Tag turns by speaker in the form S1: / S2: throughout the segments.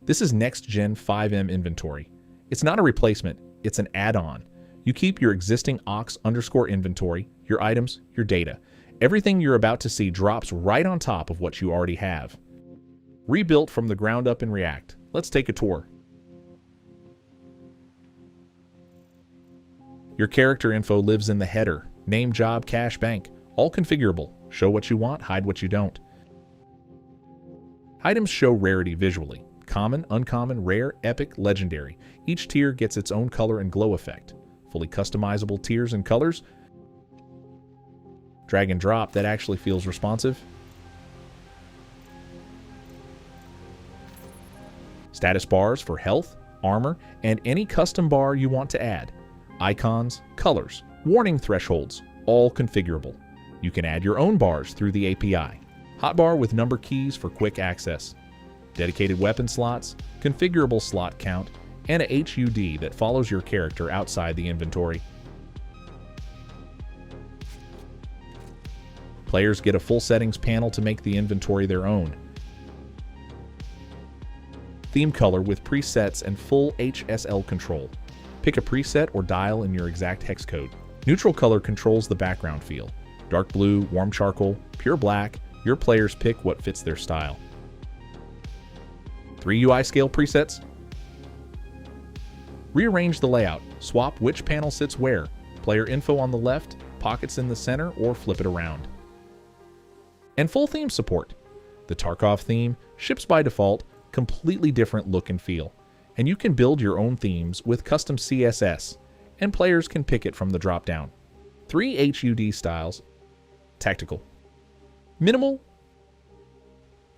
S1: This is NextGen FiveM Inventory. It's not a replacement, it's an add-on. You keep your existing ox_inventory, your items, your data. Everything you're about to see drops right on top of what you already have. Rebuilt from the ground up in React. Let's take a tour. Your character info lives in the header, name, job, cash, bank, all configurable. Show what you want, hide what you don't. Items show rarity visually. Common, uncommon, rare, epic, legendary. Each tier gets its own color and glow effect. Fully customizable tiers and colors. Drag and drop that actually feels responsive. Status bars for health, armor, and any custom bar you want to add. Icons, colors, warning thresholds, all configurable. You can add your own bars through the API. Hotbar with number keys for quick access. Dedicated weapon slots, configurable slot count, and a HUD that follows your character outside the inventory. Players get a full settings panel to make the inventory their own. Theme color with presets and full HSL control. Pick a preset or dial in your exact hex code. Neutral color controls the background feel. Dark blue, warm charcoal, pure black, your players pick what fits their style. 3 UI scale presets. Rearrange the layout. Swap which panel sits where. Player info on the left, pockets in the center, or flip it around. And full theme support. The Tarkov theme ships by default, completely different look and feel. And you can build your own themes with custom CSS, and players can pick it from the drop-down. 3 HUD styles. Tactical, minimal,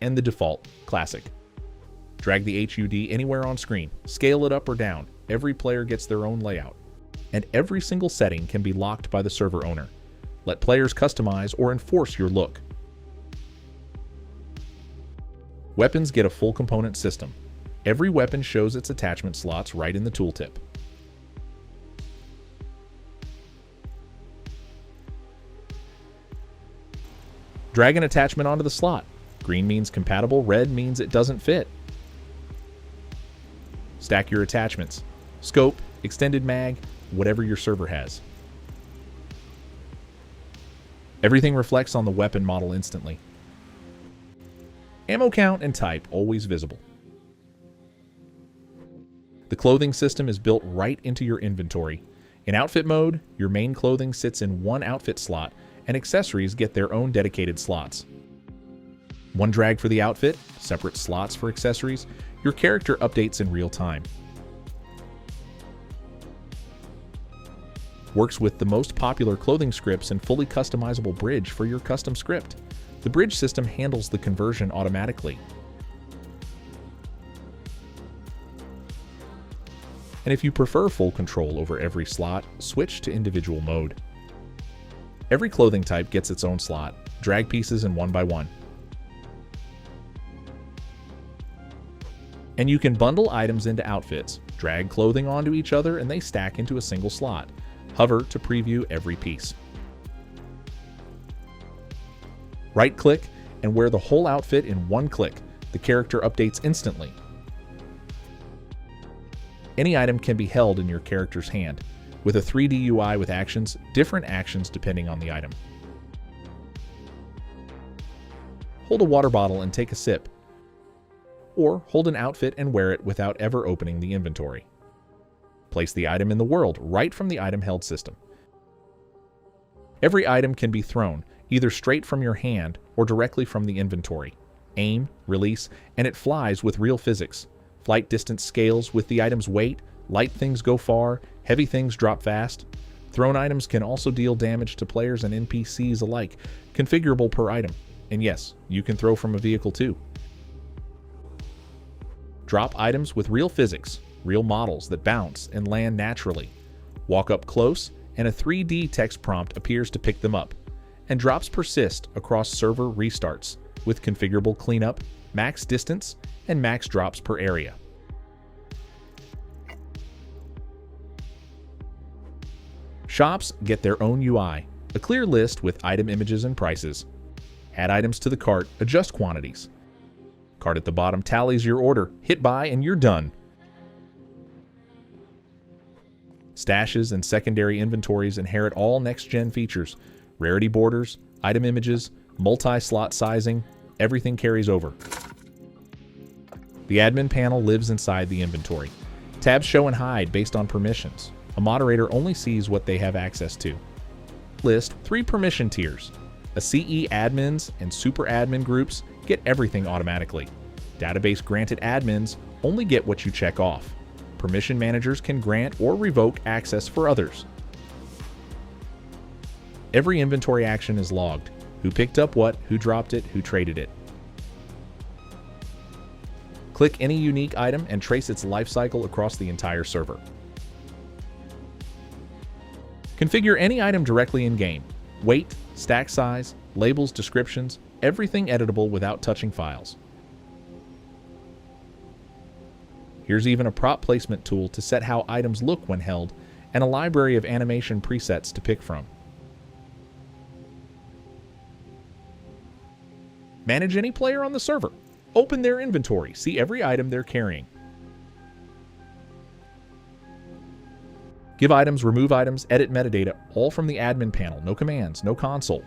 S1: and the default, classic. Drag the HUD anywhere on screen, scale it up or down. Every player gets their own layout. And every single setting can be locked by the server owner. Let players customize or enforce your look. Weapons get a full component system. Every weapon shows its attachment slots right in the tooltip. Drag an attachment onto the slot. Green means compatible, red means it doesn't fit. Stack your attachments. Scope, extended mag, whatever your server has. Everything reflects on the weapon model instantly. Ammo count and type always visible. The clothing system is built right into your inventory. In outfit mode, your main clothing sits in one outfit slot, and accessories get their own dedicated slots. One drag for the outfit, separate slots for accessories. Your character updates in real time. Works with the most popular clothing scripts and fully customizable bridge for your custom script. The bridge system handles the conversion automatically. And if you prefer full control over every slot, switch to individual mode. Every clothing type gets its own slot. Drag pieces in one by one. And you can bundle items into outfits, drag clothing onto each other, and they stack into a single slot. Hover to preview every piece. Right-click and wear the whole outfit in one click. The character updates instantly. Any item can be held in your character's hand. With a 3D UI with actions, different actions depending on the item. Hold a water bottle and take a sip. Or hold an outfit and wear it without ever opening the inventory. Place the item in the world right from the item held system. Every item can be thrown, either straight from your hand or directly from the inventory. Aim, release, and it flies with real physics. Flight distance scales with the item's weight. Light things go far, heavy things drop fast. Thrown items can also deal damage to players and NPCs alike, configurable per item. And yes, you can throw from a vehicle too. Drop items with real physics, real models that bounce and land naturally. Walk up close and a 3D text prompt appears to pick them up. And drops persist across server restarts with configurable cleanup, max distance, and max drops per area. Shops get their own UI, a clear list with item images and prices. Add items to the cart, adjust quantities. Card at the bottom tallies your order. Hit buy and you're done. Stashes and secondary inventories inherit all NextGen features. Rarity borders, item images, multi-slot sizing, everything carries over. The admin panel lives inside the inventory. Tabs show and hide based on permissions. A moderator only sees what they have access to. List 3 permission tiers. A CE admins and super admin groups get everything automatically. Database granted admins only get what you check off. Permission managers can grant or revoke access for others. Every inventory action is logged. Who picked up what, who dropped it, who traded it. Click any unique item and trace its life cycle across the entire server. Configure any item directly in-game. Weight, stack size, labels, descriptions, everything editable without touching files. Here's even a prop placement tool to set how items look when held, and a library of animation presets to pick from. Manage any player on the server. Open their inventory, see every item they're carrying. Give items, remove items, edit metadata, all from the admin panel. No commands, no console.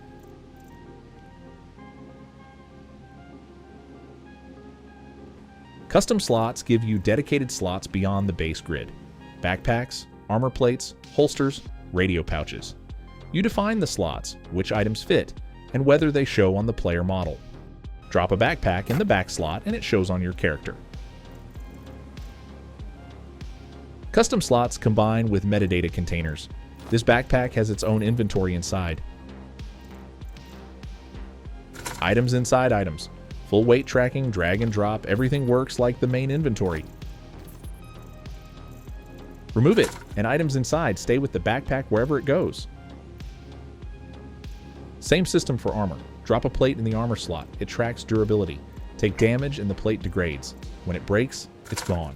S1: Custom slots give you dedicated slots beyond the base grid. Backpacks, armor plates, holsters, radio pouches. You define the slots, which items fit, and whether they show on the player model. Drop a backpack in the back slot and it shows on your character. Custom slots combine with metadata containers. This backpack has its own inventory inside. Items inside items. Full weight tracking, drag and drop, everything works like the main inventory. Remove it, and items inside stay with the backpack wherever it goes. Same system for armor. Drop a plate in the armor slot. It tracks durability. Take damage and the plate degrades. When it breaks, it's gone.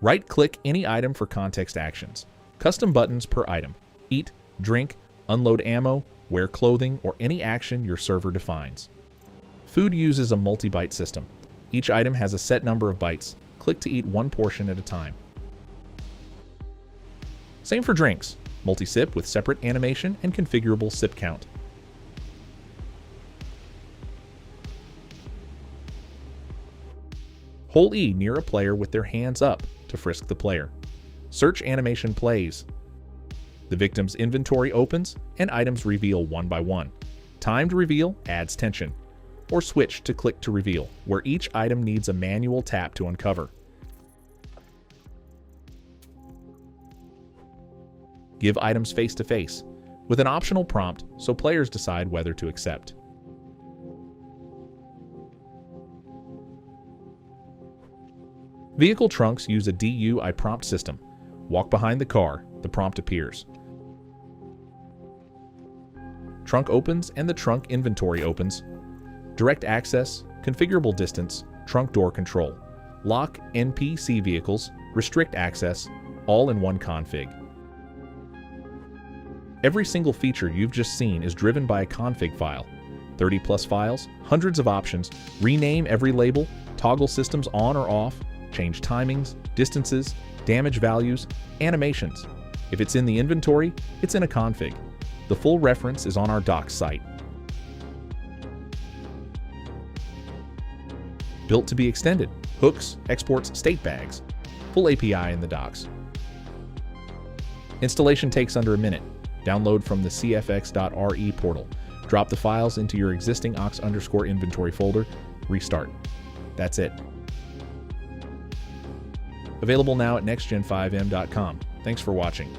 S1: Right-click any item for context actions. Custom buttons per item. Eat, drink, unload ammo, wear clothing, or any action your server defines. Food uses a multi-byte system. Each item has a set number of bytes. Click to eat one portion at a time. Same for drinks. Multi-sip with separate animation and configurable sip count. Hold E near a player with their hands up to frisk the player. Search animation plays. The victim's inventory opens and items reveal one by one. Timed reveal adds tension. Or switch to click to reveal, where each item needs a manual tap to uncover. Give items face-to-face, with an optional prompt so players decide whether to accept. Vehicle trunks use a DUI prompt system. Walk behind the car, the prompt appears. Trunk opens and the trunk inventory opens. Direct access, configurable distance, trunk door control. Lock NPC vehicles, restrict access, all in one config. Every single feature you've just seen is driven by a config file. 30 plus files, hundreds of options, rename every label, toggle systems on or off, change timings, distances, damage values, animations. If it's in the inventory, it's in a config. The full reference is on our docs site. Built to be extended, hooks, exports, state bags. Full API in the docs. Installation takes under a minute. Download from the cfx.re portal. Drop the files into your existing ox_inventory folder. Restart. That's it. Available now at nextgen FiveM.com. Thanks for watching.